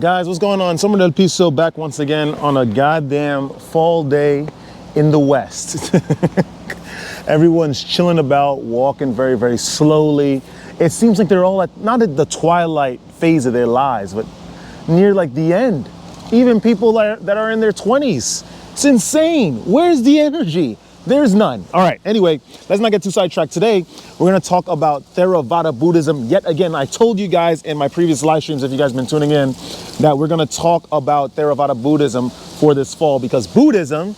Guys, what's going on? Summer del Piso back once again on a goddamn fall day in the West. Everyone's chilling about, walking very, very slowly. It seems like they're all not at the twilight phase of their lives, but near like the end. Even people that are in their 20s. It's insane. Where's the energy? There's none. All right, anyway, let's not get too sidetracked. Today, we're gonna talk about Theravada Buddhism. Yet again, I told you guys in my previous live streams, if you guys have been tuning in, that we're gonna talk about Theravada Buddhism for this fall, because Buddhism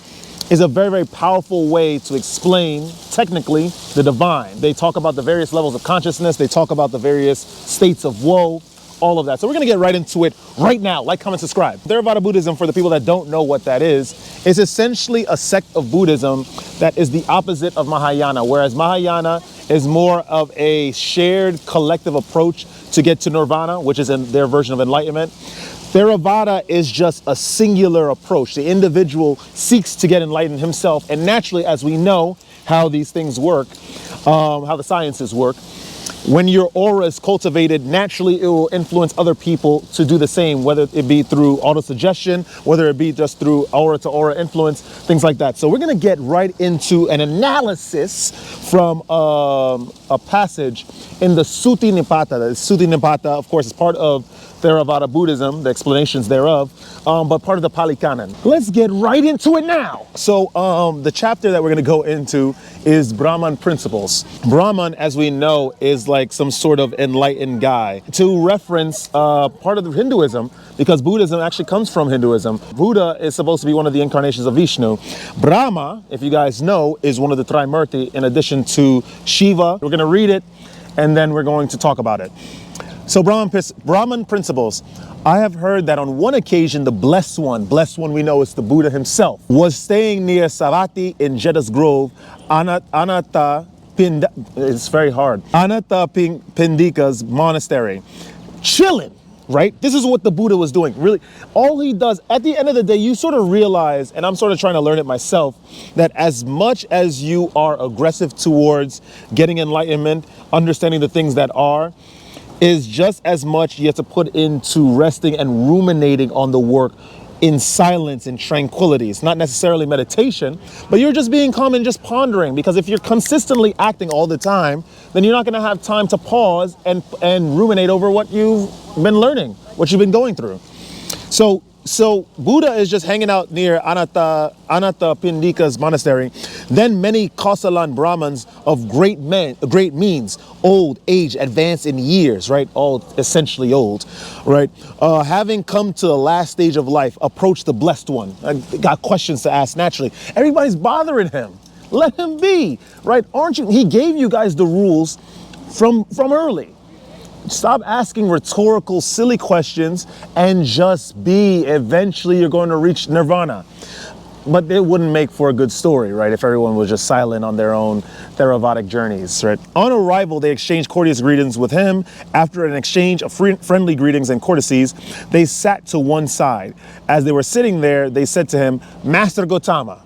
is a very, very powerful way to explain, technically, the divine. They talk about the various levels of consciousness. They talk about the various states of woe, all of that. So we're gonna get right into it right now. Like, comment, subscribe. Theravada Buddhism, for the people that don't know what that is essentially a sect of Buddhism that is the opposite of Mahayana, whereas Mahayana is more of a shared collective approach to get to nirvana, which is in their version of enlightenment. Theravada is just a singular approach. The individual seeks to get enlightened himself, and naturally, as we know how these things work, how the sciences work, when your aura is cultivated, naturally it will influence other people to do the same, whether it be through autosuggestion, whether it be just through aura-to-aura influence, things like that. So we're going to get right into an analysis from a passage in the Suti Nipata. The Suti Nipata, of course, is part of Theravada Buddhism, the explanations thereof, but part of the Pali Canon. Let's get right into it now. So the chapter that we're going to go into is Brahman principles. Brahman, as we know, is like some sort of enlightened guy. To reference part of the Hinduism, because Buddhism actually comes from Hinduism. Buddha is supposed to be one of the incarnations of Vishnu. Brahma, if you guys know, is one of the Trimurti in addition to Shiva. We're going to read it and then we're going to talk about it. So Brahman principles. I have heard that on one occasion, the blessed one we know is the Buddha himself, was staying near Savatthi in Jedah's Grove, it's very hard, Pindika's monastery, chilling, right? This is what the Buddha was doing. Really, all he does, at the end of the day, you sort of realize, and I'm sort of trying to learn it myself, that as much as you are aggressive towards getting enlightenment, understanding the things that are, is just as much you have to put into resting and ruminating on the work in silence and tranquility. It's not necessarily meditation, but you're just being calm and just pondering, because if you're consistently acting all the time, then you're not going to have time to pause and ruminate over what you've been learning, what you've been going through. So Buddha is just hanging out near Anatta Pindika's monastery. Then many Kausalan Brahmins of great means, old, age, advanced in years, right? All essentially old, right? Having come to the last stage of life, approach the blessed one. I got questions to ask naturally. Everybody's bothering him. Let him be, right? Aren't you? He gave you guys the rules from early. Stop asking rhetorical, silly questions and just be. Eventually, you're going to reach nirvana. But it wouldn't make for a good story, right? If everyone was just silent on their own Theravadic journeys, right? On arrival, they exchanged courteous greetings with him. After an exchange of friendly greetings and courtesies, they sat to one side. As they were sitting there, they said to him, Master Gautama,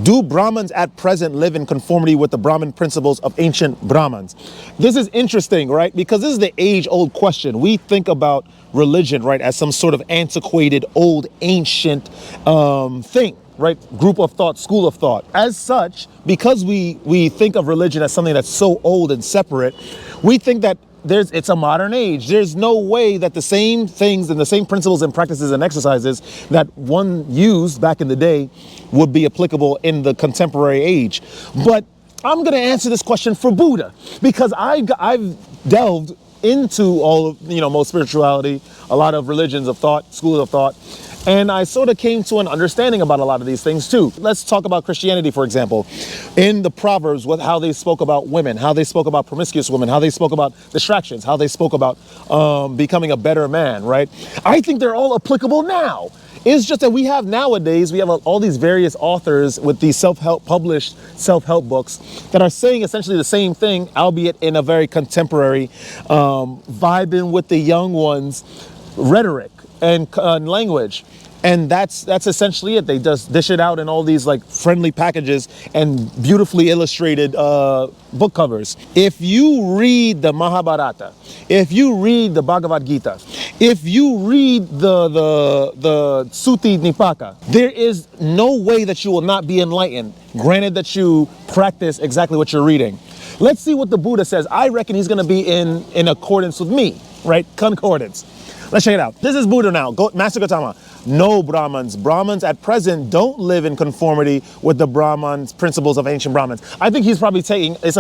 do Brahmins at present live in conformity with the Brahman principles of ancient Brahmins? This is interesting, right? Because this is the age-old question. We think about religion, right, as some sort of antiquated, old, ancient thing, right? Group of thought, school of thought. As such, because we think of religion as something that's so old and separate, we think that it's a modern age. There's no way that the same things and the same principles and practices and exercises that one used back in the day would be applicable in the contemporary age. But I'm going to answer this question for Buddha, because I've delved into all of, most spirituality, a lot of religions of thought, schools of thought, and I sort of came to an understanding about a lot of these things too. Let's talk about Christianity, for example. In the Proverbs, how they spoke about women, how they spoke about promiscuous women, how they spoke about distractions, how they spoke about becoming a better man, right? I think they're all applicable now. It's just that we have all these various authors with these published self-help books that are saying essentially the same thing, albeit in a very contemporary, vibing with the young ones rhetoric and language. And that's essentially it. They just dish it out in all these like friendly packages and beautifully illustrated book covers. If you read the Mahabharata, if you read the Bhagavad Gita, if you read the Sutti Nipaka, there is no way that you will not be enlightened, granted that you practice exactly what you're reading. Let's see what the Buddha says. I reckon he's going to be in accordance with me, right? Concordance. Let's check it out. This is Buddha now. Master Gautama. No, Brahmins. Brahmins at present don't live in conformity with the Brahmans' principles of ancient Brahmins. I think he's probably taking, it's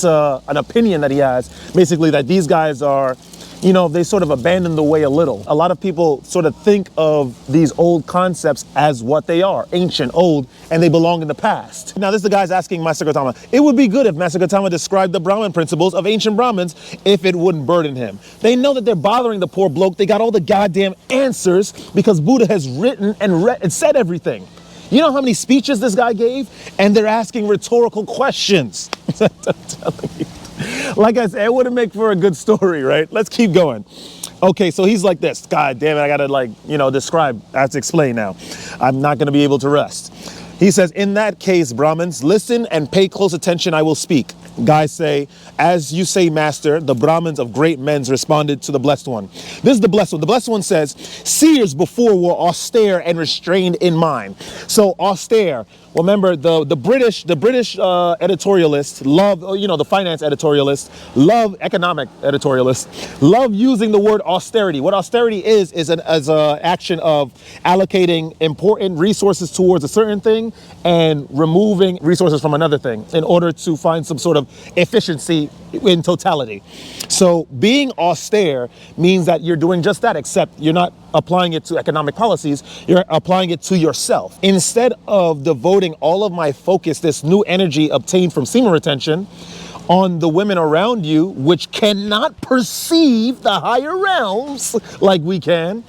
an opinion that he has, basically, that these guys are, you know, they sort of abandon the way a little. A lot of people sort of think of these old concepts as what they are, ancient, old, and they belong in the past. Now, this is the guys asking Master Gautama, it would be good if Master Gautama described the Brahman principles of ancient Brahmins if it wouldn't burden him. They know that they're bothering the poor bloke. They got all the goddamn answers because Buddha has written and read and said everything. You know how many speeches this guy gave? And they're asking rhetorical questions. I'm telling you. Like I said, it wouldn't make for a good story, right? Let's keep going. Okay, so he's like this. God damn it, I gotta describe, I have to explain now. I'm not gonna be able to rest. He says, in that case, Brahmins, listen and pay close attention, I will speak. Guys say, as you say, master, the Brahmins of great men responded to the Blessed One. This is the Blessed One. The Blessed One says, seers before were austere and restrained in mind. So austere, well, remember the British editorialists love, the finance editorialists love, economic editorialists love using the word austerity. What austerity is an action of allocating important resources towards a certain thing and removing resources from another thing in order to find some sort of efficiency in totality. So being austere means that you're doing just that, except you're not applying it to economic policies, you're applying it to yourself. Instead of devoting all of my focus, this new energy obtained from semen retention, on the women around you, which cannot perceive the higher realms like we can,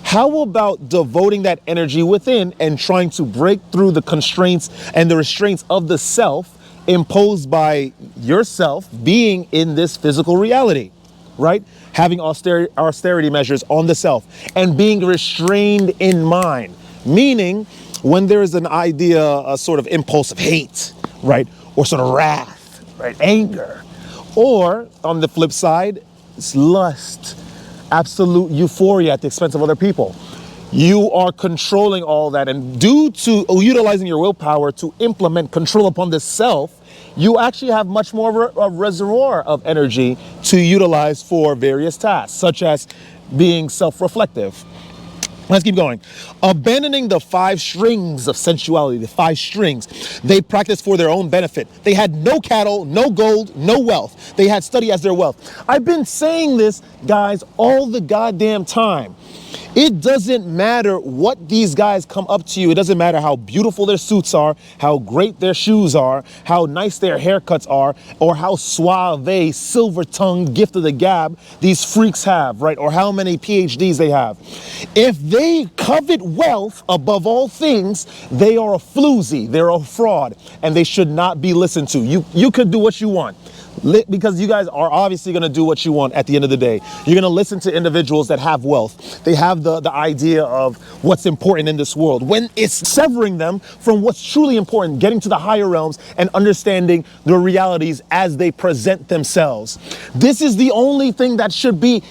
how about devoting that energy within and trying to break through the constraints and the restraints of the self imposed by yourself being in this physical reality, right? Having austerity measures on the self and being restrained in mind, meaning when there is an idea, a sort of impulse of hate, right? Or sort of wrath, right? Anger. Or on the flip side, it's lust, absolute euphoria at the expense of other people. You are controlling all that, and due to utilizing your willpower to implement control upon the self, you actually have much more of a reservoir of energy to utilize for various tasks, such as being self-reflective. Let's keep going. Abandoning the 5 strings of sensuality, the 5 strings, they practiced for their own benefit. They had no cattle, no gold, no wealth. They had study as their wealth. I've been saying this, guys, all the goddamn time. It doesn't matter what these guys come up to you. It doesn't matter how beautiful their suits are, how great their shoes are, how nice their haircuts are, or how suave, silver-tongued, gift of the gab these freaks have, right? Or how many PhDs they have. If they covet wealth above all things, they are a floozy, they're a fraud, and they should not be listened to. You could do what you want. Because you guys are obviously going to do what you want at the end of the day. You're going to listen to individuals that have wealth. They have the idea of what's important in this world. When it's severing them from what's truly important, getting to the higher realms and understanding the realities as they present themselves. This is the only thing that should be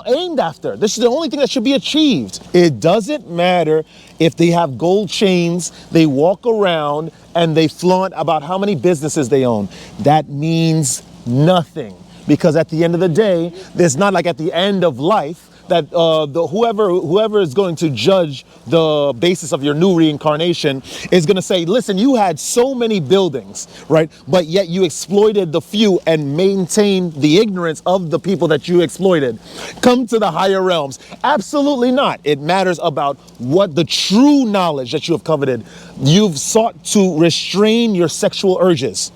aimed after. This is the only thing that should be achieved. It doesn't matter if they have gold chains, they walk around and they flaunt about how many businesses they own. That means nothing, because at the end of the day, there's not like at the end of life that whoever is going to judge the basis of your new reincarnation is going to say, listen, you had so many buildings, right? But yet you exploited the few and maintained the ignorance of the people that you exploited. Come to the higher realms. Absolutely not. It matters about what the true knowledge that you have coveted. You've sought to restrain your sexual urges.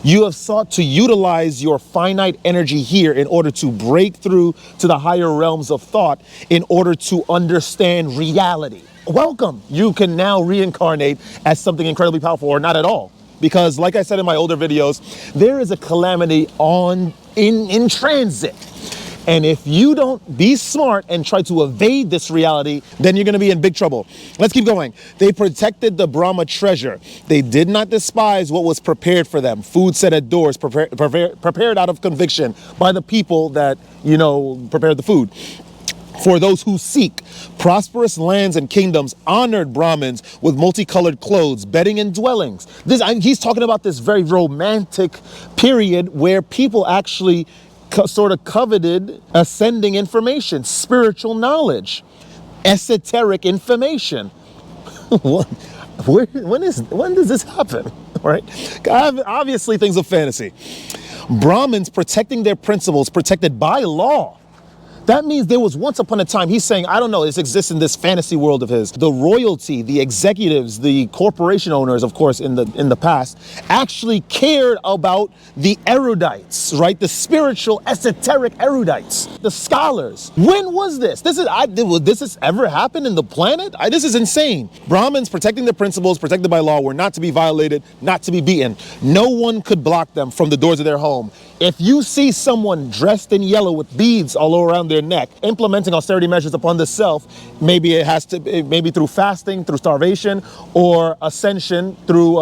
You have sought to utilize your finite energy here in order to break through to the higher realms of thought in order to understand reality. Welcome. You can now reincarnate as something incredibly powerful, or not at all. Because like I said in my older videos, there is a calamity in transit. And if you don't be smart and try to evade this reality, then you're going to be in big trouble. Let's keep going. They protected the Brahma treasure. They did not despise what was prepared for them. Food set at doors, prepared out of conviction by the people that, prepared the food. For those who seek prosperous lands and kingdoms, honored Brahmins with multicolored clothes, bedding and dwellings. He's talking about this very romantic period where people actually sort of coveted ascending information, spiritual knowledge, esoteric information. When does this happen? Right? Obviously, things of fantasy. Brahmins protecting their principles, protected by law. That means there was once upon a time, he's saying, I don't know, this exists in this fantasy world of his. The royalty, the executives, the corporation owners, of course, in the past, actually cared about the erudites, right? The spiritual, esoteric erudites, the scholars. When was this? This has ever happened in the planet? This is insane. Brahmins protecting their principles, protected by law, were not to be violated, not to be beaten. No one could block them from the doors of their home. If you see someone dressed in yellow with beads all around their neck, implementing austerity measures upon the self, maybe through fasting, through starvation, or ascension through,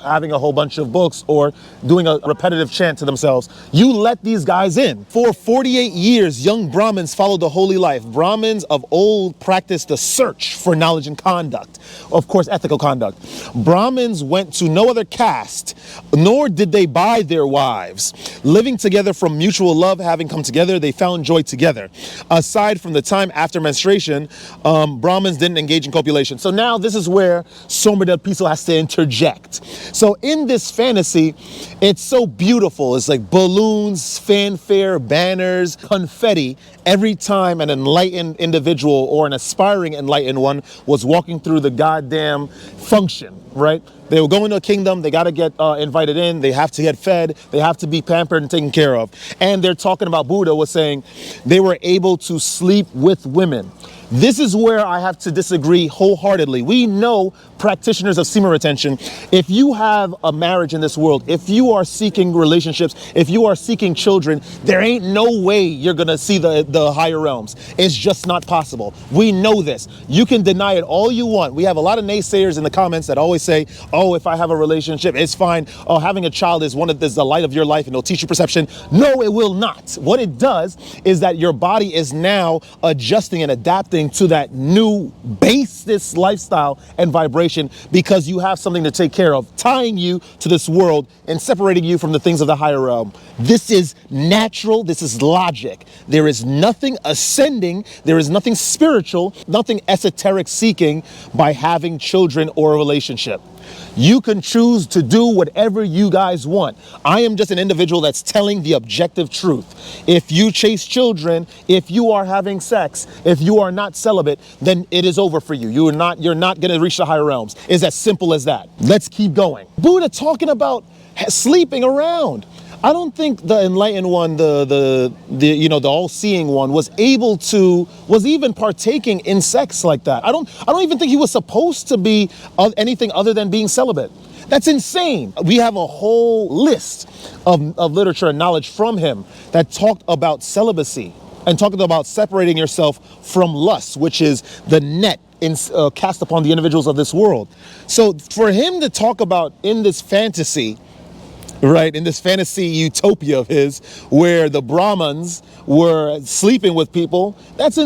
having a whole bunch of books or doing a repetitive chant to themselves, you let these guys in. For 48 years, young Brahmins followed the holy life. Brahmins of old practiced the search for knowledge and conduct, of course, ethical conduct. Brahmins went to no other caste, nor did they buy their wives. Living together from mutual love, having come together, they found joy together. Aside from the time after menstruation, Brahmins didn't engage in copulation. So now this is where Somerdel Piso has to interject. So in this fantasy, it's so beautiful. It's like balloons, fanfare, banners, confetti, every time an enlightened individual or an aspiring enlightened one was walking through the goddamn function, right? They will go into a kingdom, they got to get invited in, they have to get fed, they have to be pampered and taken care of. And they're talking about, Buddha was saying they were able to sleep with women. This is where I have to disagree wholeheartedly. We know practitioners of semen retention, if you have a marriage in this world, if you are seeking relationships, if you are seeking children, there ain't no way you're going to see the higher realms. It's just not possible. We know this. You can deny it all you want. We have a lot of naysayers in the comments that always say, oh, if I have a relationship, it's fine. Oh, having a child is the light of your life and it'll teach you perception. No, it will not. What it does is that your body is now adjusting and adapting to that new basis lifestyle and vibration because you have something to take care of, tying you to this world and separating you from the things of the higher realm. This is natural. This is logic. There is nothing ascending. There is nothing spiritual, nothing esoteric seeking by having children or a relationship. You can choose to do whatever you guys want. I am just an individual that's telling the objective truth. If you chase children, if you are having sex, if you are not celibate, then it is over for you. You're not going to reach the higher realms. It's as simple as that. Let's keep going. Buddha talking about sleeping around. I don't think the enlightened one, the all-seeing one, was even partaking in sex like that. I don't even think he was supposed to be anything other than being celibate. That's insane. We have a whole list of literature and knowledge from him that talked about celibacy and talked about separating yourself from lust, which is the net cast upon the individuals of this world. So for him to talk about in this fantasy, right, in this fantasy utopia of his, where the Brahmins were sleeping with people, that's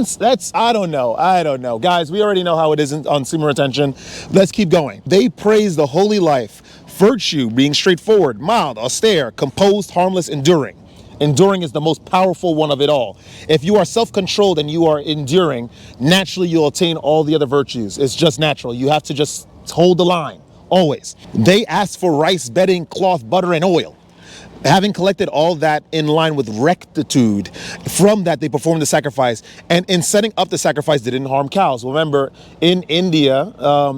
I don't know. Guys, we already know how it is on semen retention. Let's keep going. They praise the holy life, virtue, being straightforward, mild, austere, composed, harmless, enduring. Enduring is the most powerful one of it all. If you are self-controlled and you are enduring, naturally you'll attain all the other virtues. It's just natural. You have to just hold the line. Always. They asked for rice, bedding, cloth, butter, and oil. Having collected all that in line with rectitude, from that they performed the sacrifice. And in setting up the sacrifice, they didn't harm cows. Remember, in India,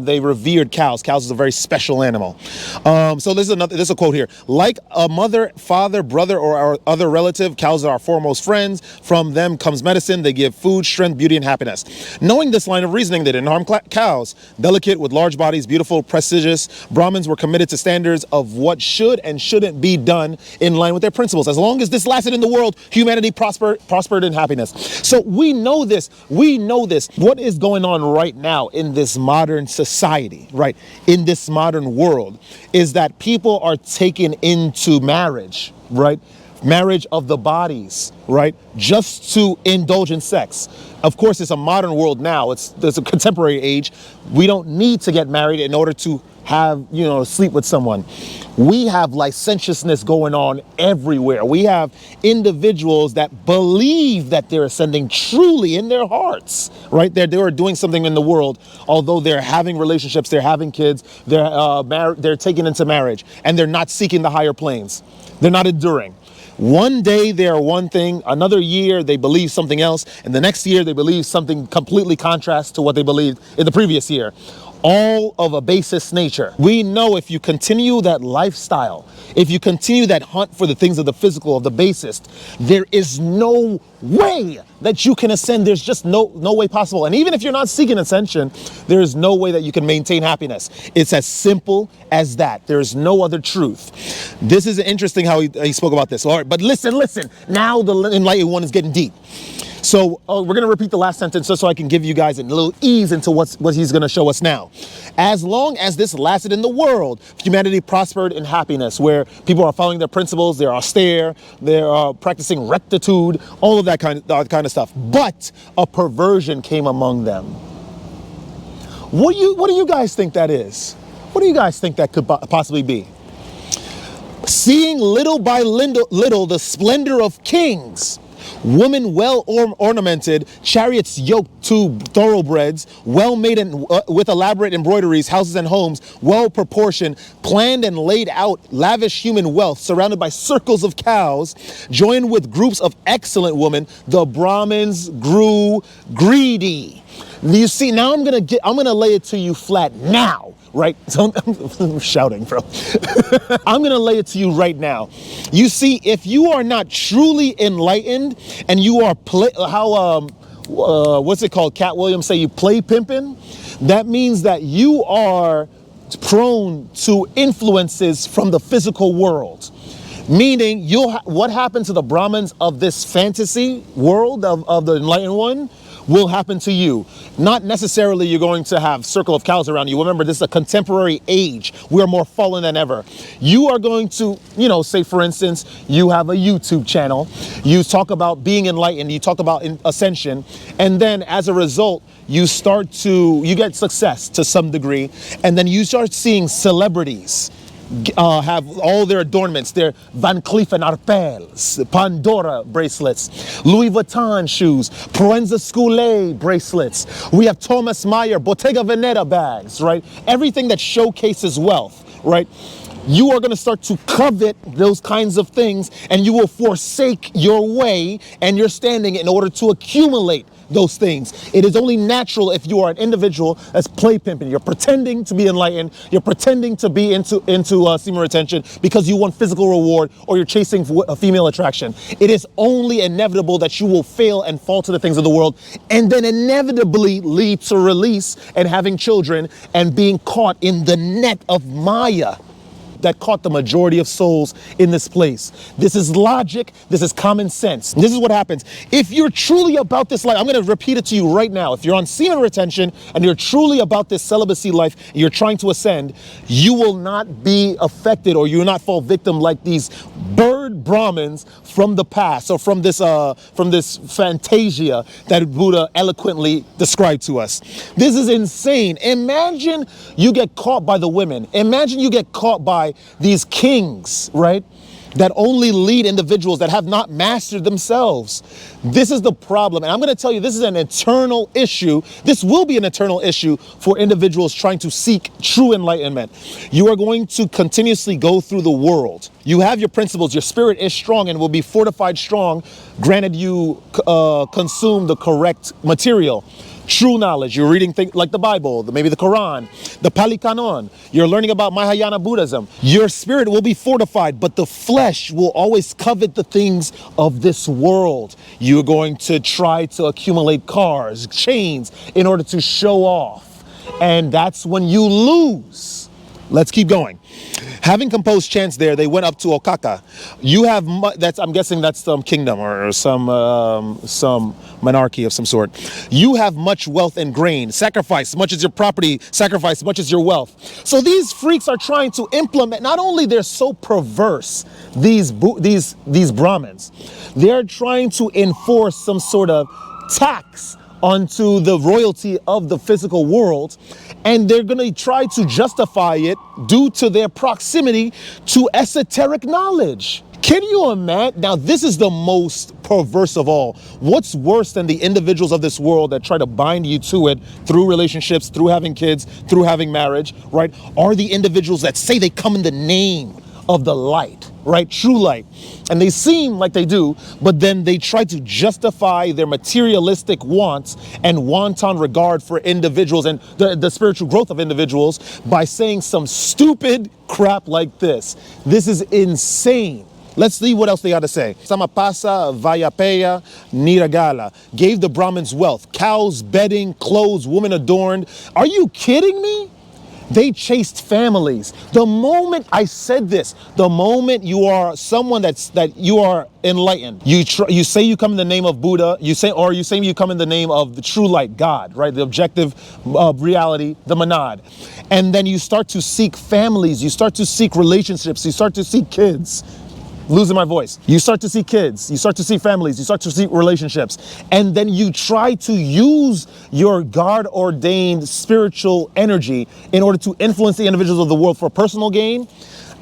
they revered cows. Cows is a very special animal. So this is a quote here. Like a mother, father, brother, or other relative, cows are our foremost friends. From them comes medicine. They give food, strength, beauty, and happiness. Knowing this line of reasoning, they didn't harm cows. Delicate, with large bodies, beautiful, prestigious, Brahmins were committed to standards of what should and shouldn't be done in line with their principles. As long as this lasted in the world, humanity prospered in happiness. So we know this. We know this. What is going on right now in this modern society, right? In this modern world, is that people are taken into marriage, right? Marriage of the bodies, right? Just to indulge in sex. Of course, it's a modern world now. There's a contemporary age. We don't need to get married in order to have, sleep with someone. We have licentiousness going on everywhere. We have individuals that believe that they're ascending truly in their hearts, right? They are doing something in the world, although they're having relationships, they're having kids, they're taken into marriage, and they're not seeking the higher planes. They're not enduring. One day they are one thing, another year they believe something else, and the next year they believe something completely contrasts to what they believed in the previous year. All of a basest nature. We know if you continue that lifestyle, if you continue that hunt for the things of the physical, of the basest, there is no way that you can ascend. There's just no way possible. And even if you're not seeking ascension, there is no way that you can maintain happiness. It's as simple as that. There is no other truth. This is interesting how he spoke about this. All right, but listen. Now the enlightened one is getting deep. So we're going to repeat the last sentence just so I can give you guys a little ease into what he's going to show us now. As long as this lasted in the world, humanity prospered in happiness, where people are following their principles, they're austere, they're practicing rectitude, all of that kind of stuff. But a perversion came among them. What do you guys think that is? What do you guys think that could possibly be? Seeing little by little the splendor of kings, women well ornamented, chariots yoked to thoroughbreds, well made and with elaborate embroideries, houses and homes, well proportioned, planned and laid out, lavish human wealth, surrounded by circles of cows, joined with groups of excellent women, the Brahmins grew greedy. You see, now I'm gonna lay it to you flat now. Right? So I'm shouting, bro. I'm going to lay it to you right now. You see, if you are not truly enlightened and you are what's it called? Cat Williams say you play pimping. That means that you are prone to influences from the physical world. Meaning what happened to the Brahmins of this fantasy world of the enlightened one will happen to you. Not necessarily you're going to have circle of cows around you. Remember, this is a contemporary age. We are more fallen than ever. You are going to, say for instance, you have a YouTube channel. You talk about being enlightened. You talk about ascension. And then as a result, you get success to some degree. And then you start seeing celebrities have all their adornments, their Van Cleef & Arpels, Pandora bracelets, Louis Vuitton shoes, Proenza Schoulet bracelets. We have Thomas Meyer, Bottega Veneta bags, right? Everything that showcases wealth, right? You are going to start to covet those kinds of things, and you will forsake your way and your standing in order to accumulate those things. It is only natural if you are an individual that's play pimping. You're pretending to be enlightened. You're pretending to be into semen retention because you want physical reward, or you're chasing a female attraction. It is only inevitable that you will fail and fall to the things of the world, and then inevitably lead to release and having children and being caught in the net of Maya that caught the majority of souls in this place. This is logic. This is common sense. This is what happens. If you're truly about this life, I'm going to repeat it to you right now. If you're on semen retention and you're truly about this celibacy life, and you're trying to ascend, you will not be affected, or you will not fall victim like these bird Brahmins from the past, or from this fantasia that Buddha eloquently described to us. This is insane. Imagine you get caught by the women. Imagine you get caught by these kings, right? That only lead individuals that have not mastered themselves. This is the problem. And I'm going to tell you, this is an eternal issue. This will be an eternal issue for individuals trying to seek true enlightenment. You are going to continuously go through the world. You have your principles. Your spirit is strong and will be fortified strong, granted you consume the correct material. True knowledge. You're reading things like the Bible, maybe the Quran, the Pali Canon. You're learning about Mahayana Buddhism. Your spirit will be fortified, but the flesh will always covet the things of this world. You're going to try to accumulate cars, chains, in order to show off. And that's when you lose. Let's keep going. Having composed chants there, they went up to Okaka. You have I'm guessing that's some kingdom or some monarchy of some sort. You have much wealth and grain. Sacrifice much as your property. Sacrifice much as your wealth. So these freaks are trying to implement. Not only they're so perverse, these Brahmins, they're trying to enforce some sort of tax onto the royalty of the physical world, and they're going to try to justify it due to their proximity to esoteric knowledge. Can you imagine? Now, this is the most perverse of all. What's worse than the individuals of this world that try to bind you to it through relationships, through having kids, through having marriage, right? Are the individuals that say they come in the name of the light, right? True light. And they seem like they do, but then they try to justify their materialistic wants and wanton regard for individuals and the spiritual growth of individuals by saying some stupid crap like this. This is insane. Let's see what else they got to say. Samapasa Vayapeya Niragala gave the Brahmins wealth, cows, bedding, clothes, women adorned. Are you kidding me? They chased families. The moment I said this, the moment you are someone that you are enlightened, you say you come in the name of Buddha, you say you come in the name of the true light, God, right? The objective reality, the monad. And then you start to seek families, you start to seek relationships, you start to seek kids. Losing my voice. You start to see kids, you start to see families, you start to see relationships, and then you try to use your God-ordained spiritual energy in order to influence the individuals of the world for personal gain.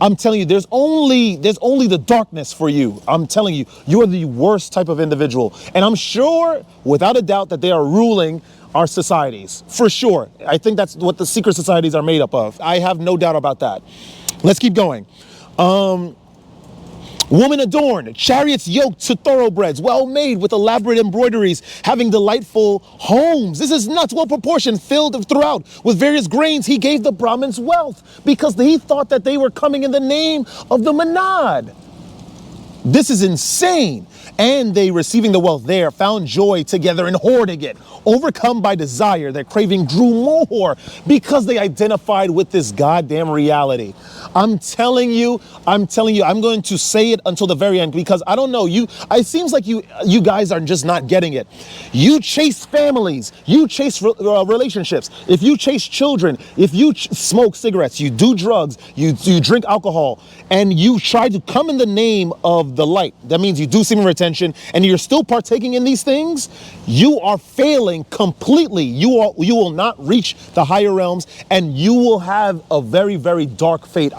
I'm telling you, there's only the darkness for you. I'm telling you, you're the worst type of individual. And I'm sure, without a doubt, that they are ruling our societies. For sure. I think that's what the secret societies are made up of. I have no doubt about that. Let's keep going. Woman adorned, chariots yoked to thoroughbreds, well made with elaborate embroideries, having delightful homes. This is nuts, well proportioned, filled throughout with various grains. He gave the Brahmins wealth because he thought that they were coming in the name of the monad. This is insane. And they, receiving the wealth there, found joy together in hoarding it. Overcome by desire, their craving grew more because they identified with this goddamn reality. I'm telling you, I'm going to say it until the very end because I don't know, it seems like you guys are just not getting it. You chase families, you chase relationships, if you chase children, if you smoke cigarettes, you do drugs, you drink alcohol, and you try to come in the name of the light. That means you do semen retention and you're still partaking in these things, you are failing completely. You will not reach the higher realms and you will have a very, very dark fate.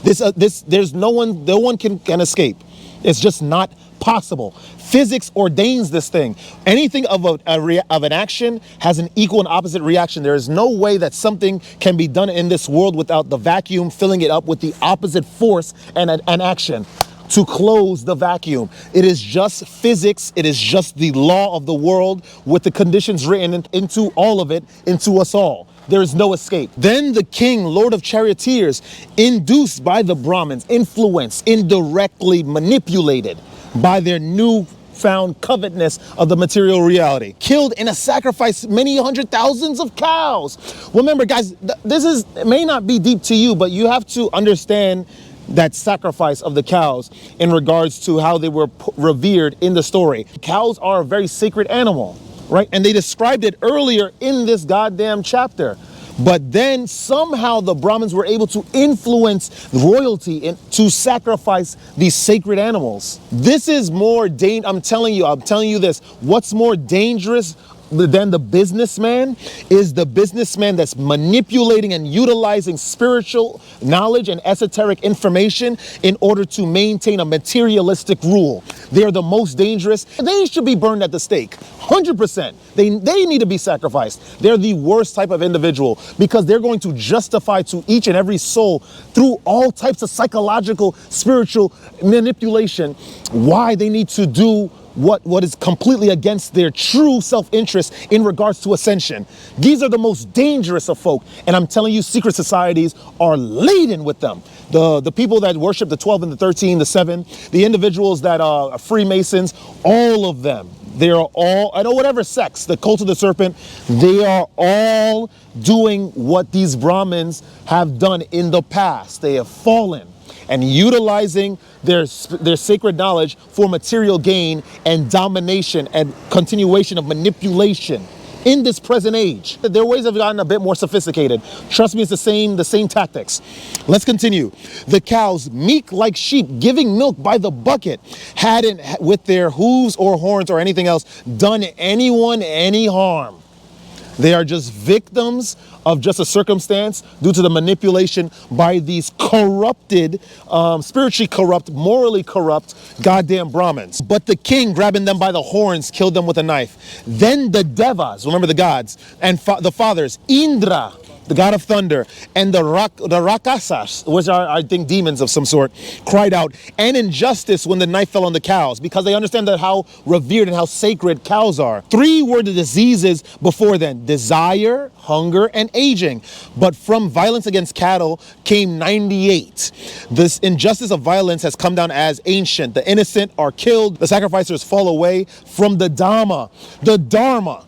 There's no one can escape. It's just not possible. Physics ordains this thing. Anything of an action has an equal and opposite reaction. There is no way that something can be done in this world without the vacuum filling it up with the opposite force and action to close the vacuum. It is just physics. It is just the law of the world with the conditions written into all of it, into us all. There is no escape. Then the king, lord of charioteers, induced by the Brahmins, influenced, indirectly manipulated by their newfound covetousness of the material reality, killed in a sacrifice many hundred thousands of cows. Remember, guys, it may not be deep to you, but you have to understand that sacrifice of the cows in regards to how they were revered in the story. Cows are a very sacred animal, right? And they described it earlier in this goddamn chapter. But then somehow the Brahmins were able to influence royalty to sacrifice these sacred animals. This is more I'm telling you this. What's more dangerous than the businessman is the businessman that's manipulating and utilizing spiritual knowledge and esoteric information in order to maintain a materialistic rule. They're the most dangerous. They should be burned at the stake, 100%. They need to be sacrificed. They're the worst type of individual because they're going to justify to each and every soul through all types of psychological, spiritual manipulation why they need to do what is completely against their true self-interest in regards to ascension. These are the most dangerous of folk, and I'm telling you, secret societies are laden with them. The people that worship the 12 and the 13, the 7, the individuals that are Freemasons, all of them, They are all, I know whatever sex, the cult of the serpent, they are all doing what these Brahmins have done in the past. They have fallen and utilizing their sacred knowledge for material gain and domination and continuation of manipulation in this present age. Their ways have gotten a bit more sophisticated. Trust me, it's the same tactics. Let's continue. The cows, meek like sheep, giving milk by the bucket, hadn't with their hooves or horns or anything else done anyone any harm. They are just victims of just a circumstance due to the manipulation by these corrupted, spiritually corrupt, morally corrupt, goddamn Brahmins. But the king, grabbing them by the horns, killed them with a knife. Then the devas, remember the gods, and the fathers, Indra, the god of thunder, and the Rakasas, which are, I think, demons of some sort, cried out, and injustice when the knife fell on the cows, because they understand that how revered and how sacred cows are. 3 were the diseases before then: desire, hunger, and aging. But from violence against cattle came 98. This injustice of violence has come down as ancient. The innocent are killed, the sacrificers fall away from the Dharma. The Dharma.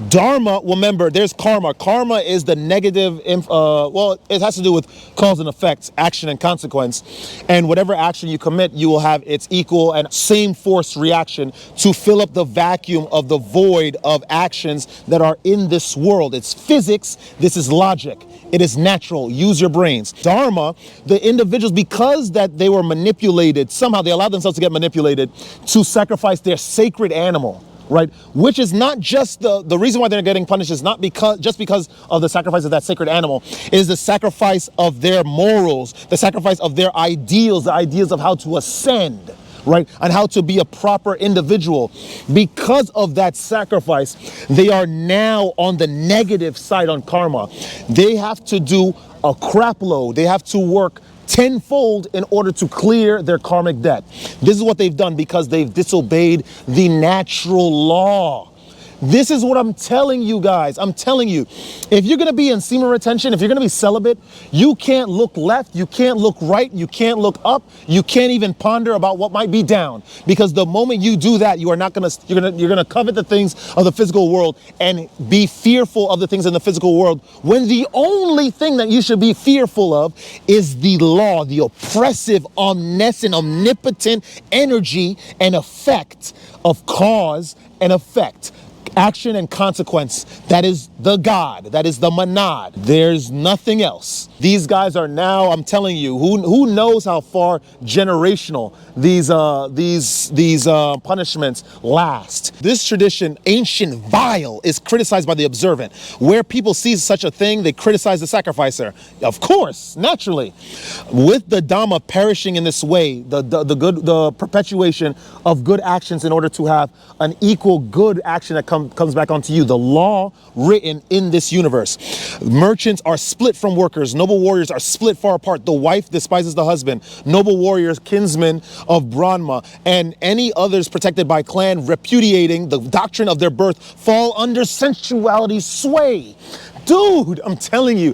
Dharma, remember, there's karma. Karma is the negative, well, it has to do with cause and effects, action and consequence. And whatever action you commit, you will have its equal and same force reaction to fill up the vacuum of the void of actions that are in this world. It's physics. This is logic. It is natural. Use your brains. Dharma, the individuals, because that they were manipulated, somehow they allowed themselves to get manipulated to sacrifice their sacred animal. Right, which is not just the reason why they're getting punished is not just because of the sacrifice of that sacred animal. It is the sacrifice of their morals, the sacrifice of their ideals, the ideas of how to ascend, right, and how to be a proper individual. Because of that sacrifice, they are now on the negative side on karma. They have to do a crap load. They have to work tenfold in order to clear their karmic debt. This is what they've done because they've disobeyed the natural law. This is what I'm telling you guys. I'm telling you, if you're going to be in semen retention, if you're going to be celibate, you can't look left, you can't look right, you can't look up, you can't even ponder about what might be down. Because the moment you do that, you are not going to, you're going to covet the things of the physical world and be fearful of the things in the physical world, when the only thing that you should be fearful of is the law, the oppressive, omniscient, omnipotent energy and effect of cause and effect. Action and consequence. That is the God. That is the monad. There's nothing else. These guys are now, I'm telling you, who knows how far generational these punishments last. This tradition, ancient, vile, is criticized by the observant. Where people see such a thing, they criticize the sacrificer. Of course, naturally. With the Dhamma perishing in this way, the perpetuation of good actions in order to have an equal good action that comes back onto you. The law written in this universe. Merchants are split from workers. Noble warriors are split far apart. The wife despises the husband. Noble warriors, kinsmen of Brahma, and any others protected by clan, repudiating the doctrine of their birth, fall under sensuality's sway. Dude, I'm telling you,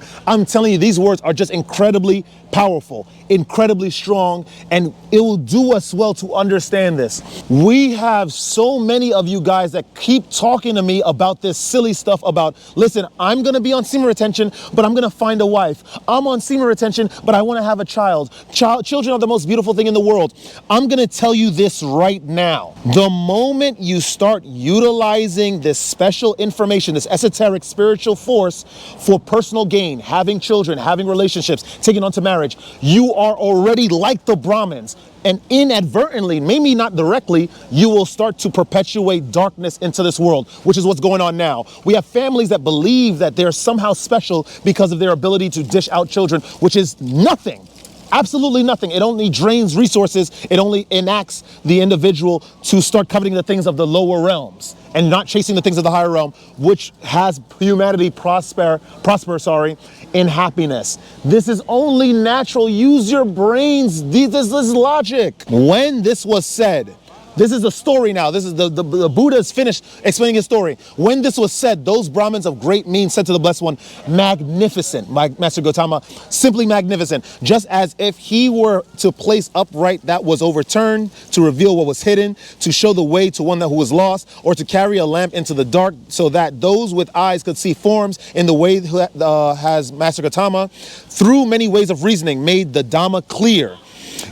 these words are just incredibly powerful, incredibly strong, and it will do us well to understand this. We have so many of you guys that keep talking to me about this silly stuff about, listen, I'm going to be on semen retention, but I'm going to find a wife. I'm on semen retention, but I want to have a child. Children are the most beautiful thing in the world. I'm going to tell you this right now. The moment you start utilizing this special information, this esoteric spiritual force for personal gain, having children, having relationships, taking on to marriage, you are already like the Brahmins, and inadvertently, maybe not directly, you will start to perpetuate darkness into this world, which is what's going on now. We have families that believe that they're somehow special because of their ability to dish out children, which is nothing. Absolutely nothing. It only drains resources. It only enacts the individual to start coveting the things of the lower realms and not chasing the things of the higher realm, which has humanity prosper in happiness. This is only natural. Use your brains. This is logic. When this was said, This is the story now. This is the Buddha is finished explaining his story. When this was said, those Brahmins of great means said to the Blessed One, magnificent, my Master Gautama, simply magnificent. Just as if he were to place upright that was overturned, to reveal what was hidden, to show the way to one who was lost, or to carry a lamp into the dark so that those with eyes could see forms in the way has Master Gautama, through many ways of reasoning, made the Dhamma clear.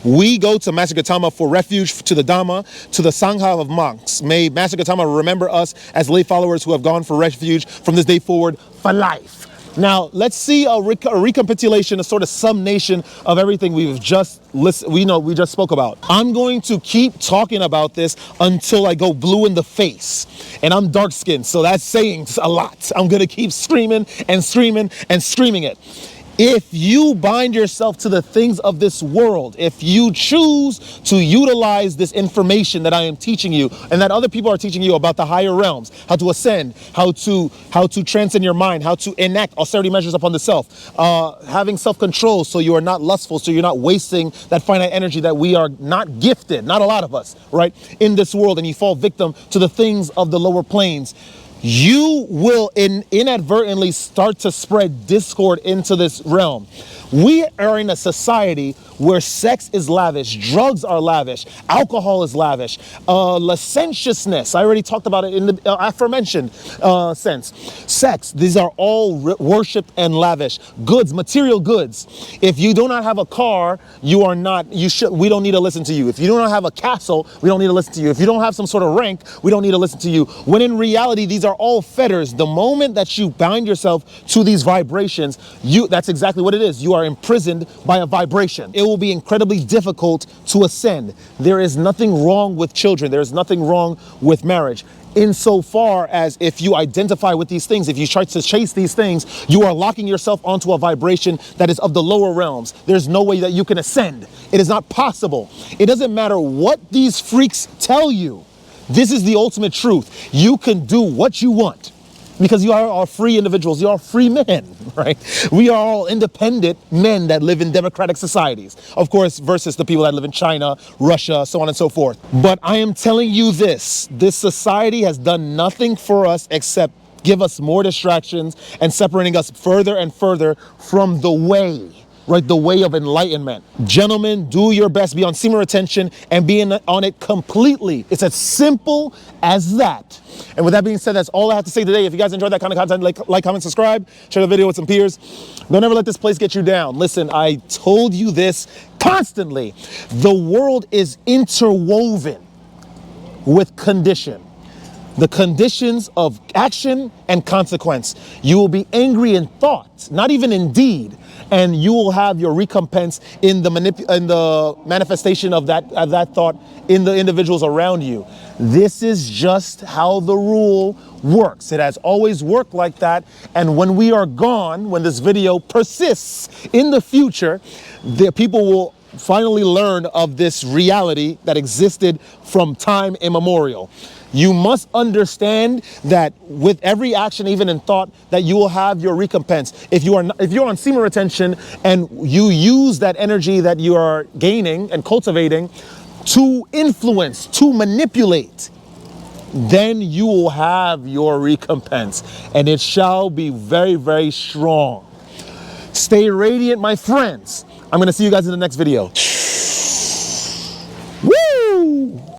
We go to Master Gautama for refuge to the Dhamma, to the Sangha of monks. May Master Gautama remember us as lay followers who have gone for refuge from this day forward for life. Now, let's see a recapitulation, a sort of summation of everything we've just listened, we just spoke about. I'm going to keep talking about this until I go blue in the face. And I'm dark skinned, so that's saying a lot. I'm going to keep screaming and screaming and screaming it. If you bind yourself to the things of this world, if you choose to utilize this information that I am teaching you and that other people are teaching you about the higher realms, how to ascend, how to transcend your mind, how to enact austerity measures upon the self, having self-control so you are not lustful, so you're not wasting that finite energy that we are not gifted, not a lot of us, right, in this world, and you fall victim to the things of the lower planes, you will inadvertently start to spread discord into this realm. We are in a society where sex is lavish, drugs are lavish, alcohol is lavish, licentiousness, I already talked about it in the aforementioned sense. Sex, these are all worshipped and lavish. Goods, material goods. If you do not have a car, we don't need to listen to you. If you do not have a castle, we don't need to listen to you. If you don't have some sort of rank, we don't need to listen to you. When in reality, these are all fetters. The moment that you bind yourself to these vibrations, that's exactly what it is. You are imprisoned by a vibration. It will be incredibly difficult to ascend. There is nothing wrong with children. There is nothing wrong with marriage. Insofar as if you identify with these things, if you try to chase these things, you are locking yourself onto a vibration that is of the lower realms. There's no way that you can ascend. It is not possible. It doesn't matter what these freaks tell you. This is the ultimate truth. You can do what you want because you are all free individuals. You are free men, right? We are all independent men that live in democratic societies. Of course, versus the people that live in China, Russia, so on and so forth. But I am telling you this society has done nothing for us except give us more distractions and separating us further and further from the way. Right, the way of enlightenment. Gentlemen, do your best, be on semen retention and be on it completely. It's as simple as that. And with that being said, that's all I have to say today. If you guys enjoyed that kind of content, like, comment, subscribe, share the video with some peers. Don't ever let this place get you down. Listen, I told you this constantly. The world is interwoven with condition. The conditions of action and consequence. You will be angry in thought, not even in deed. And you will have your recompense in the manifestation of that thought in the individuals around you. This is just how the rule works. It has always worked like that. And when we are gone, when this video persists in the future, the people will finally learn of this reality that existed from time immemorial. You must understand that with every action, even in thought, that you will have your recompense. If you're on semen retention and you use that energy that you are gaining and cultivating to influence, to manipulate, then you will have your recompense, and it shall be very, very strong. Stay radiant, my friends. I'm going to see you guys in the next video.